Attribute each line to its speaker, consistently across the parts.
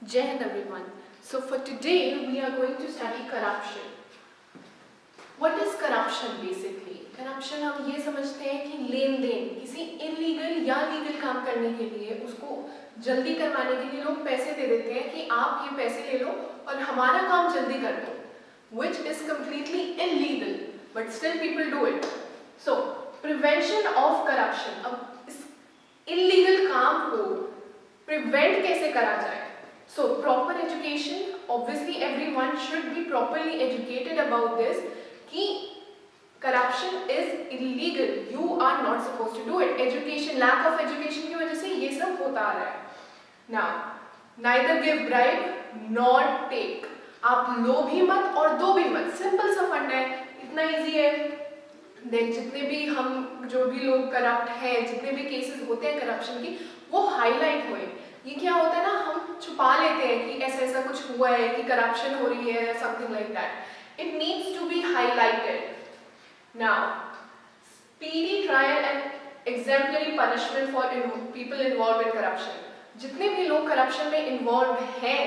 Speaker 1: Jai Hind everyone. So for today we are going to study corruption. What is corruption basically? Corruption हम ये समझते हैं कि लेन then किसी इलीगल या लीगल काम करने के लिए उसको जल्दी करवाने के लिए लोग पैसे दे देते हैं कि आप ये पैसे ले लो और हमारा काम जल्दी कर दो, which is completely illegal, but still people do it. So prevention of corruption. अब इस illegal काम को prevent कैसे करा जाए? So proper education, obviously everyone should be properly educated about this कि corruption is illegal, you are not supposed to do it. Education, lack of education की वजह से ये सब होता आ रहा है. Now, neither give bribe nor take. आप लो भी मत और दो भी मत. सिंपल सा फंड है, इतना इजी है. देख जितने भी हम जो भी लोग करप्ट हैं, जितने भी केसेस होते हैं करप्शन की, वो हाईलाइट हुए. ये क्या होता है ना, हम छुपा लेते हैं कि ऐसा ऐसा कुछ हुआ है कि करप्शन हो रही है, something like that. It needs to be highlighted. Now speedy trial and exemplary punishment for people involve in corruption. जितने भी लोग करप्शन में इन्वॉल्व हैं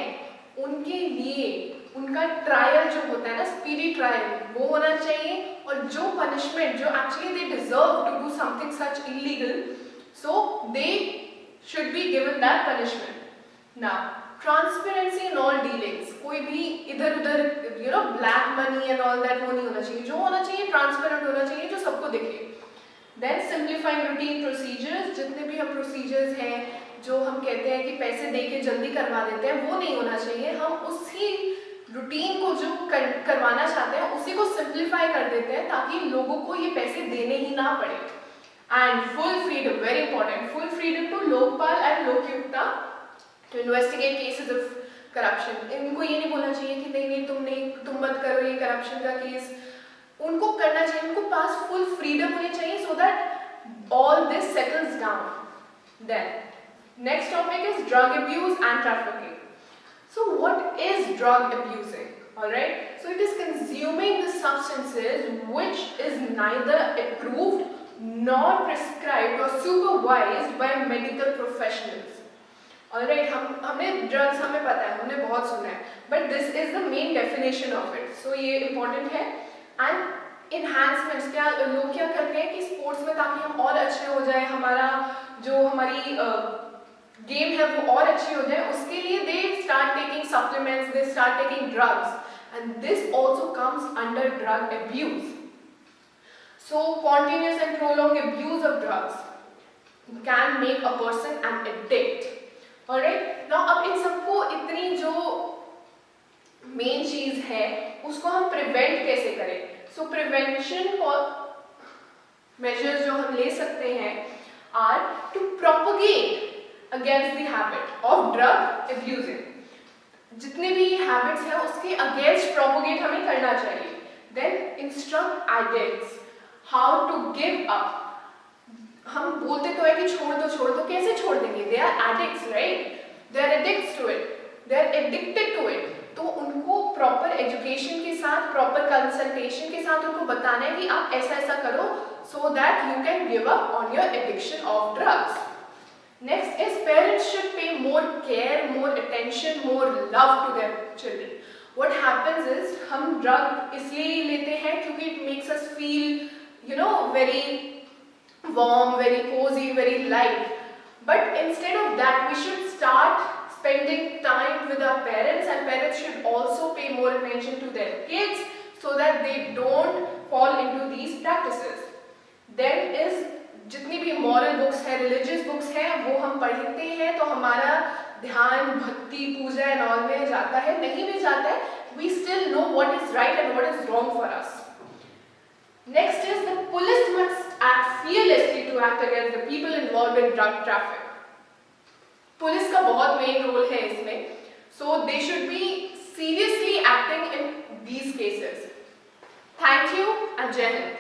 Speaker 1: उनके लिए उनका ट्रायल जो होता है ना, स्पीडी ट्रायल, वो होना चाहिए. और जो पनिशमेंट जो actually they deserve to do something such illegal, so they should be given that punishment. Now, transparency in all dealings. कोई भी इधर उधर black money and all that वो नहीं होना चाहिए. जो होना चाहिए transparent होना चाहिए, जो सबको दिखे. Then simplifying routine procedures. जितने भी हम procedures हैं जो हम कहते हैं कि पैसे दे के जल्दी करवा देते हैं, वो नहीं होना चाहिए. हम उसी रूटीन को जो करवाना चाहते हैं उसी को simplify कर देते हैं ताकि लोगों को ये पैसे देने ही ना पड़े. And full freedom, very important, full freedom to Lokpal and Lokyukta to investigate cases of corruption. इनको ये नहीं बोलना चाहिए कि नहीं तुम मत करो ये corruption का केस. उनको करना चाहिए, उनको पास full freedom होनी चाहिए so that all this settles down. Then next topic is drug abuse and trafficking. So what is drug abusing? Alright, so it is consuming the substances which is neither approved nor prescribed or supervised by medical professionals. Alright, हमने drugs हमें पता है, हमने बहुत सुना है, but this is the main definition of it. So ये important है. And enhancements, क्या लोग क्या करते हैं कि sports में ताकि हम और अच्छे हो जाए, हमारी game है वो और अच्छी हो जाए, उसके लिए they start taking supplements, they start taking drugs, and this also comes under drug abuse. So continuous and prolonged abuse of drugs can make a person an addict. Alright? Now अब इन सबको इतनी जो main चीज है उसको हम prevent कैसे करें? So prevention measures जो हम ले सकते हैं are to propagate against the habit of drug abusing. जितने भी habits हैं उसके against propagate हमें करना चाहिए. Then instruct addicts how to give up. हम बोलते तो है कि छोड़ दो, कैसे छोड़ देंगे? They are addicts, right? They are addicts to it. They are addicted to it. तो उनको proper education के साथ, proper consultation के साथ उनको बताना है कि आप ऐसा करो so that you can give up on your addiction of drugs. Next is parents should pay more care, more attention, more love to their children. What happens is हम drug इसलिए लेते हैं क्योंकि it makes us feel very warm, very cozy, very light. But instead of that, we should start spending time with our parents, and parents should also pay more attention to their kids so that they don't fall into these practices. Then is जितनी भी moral books है, religious books हैं, वो हम पढ़ते हैं तो हमारा ध्यान भक्ति पूजा and all में जाता है. नहीं भी जाता है, we still know what is right and what is wrong for us. Next is the police must act fearlessly to act against the people involved in drug traffic. Police का बहुत main role है इसमें, so they should be seriously acting in these cases. Thank you and Jai Hind.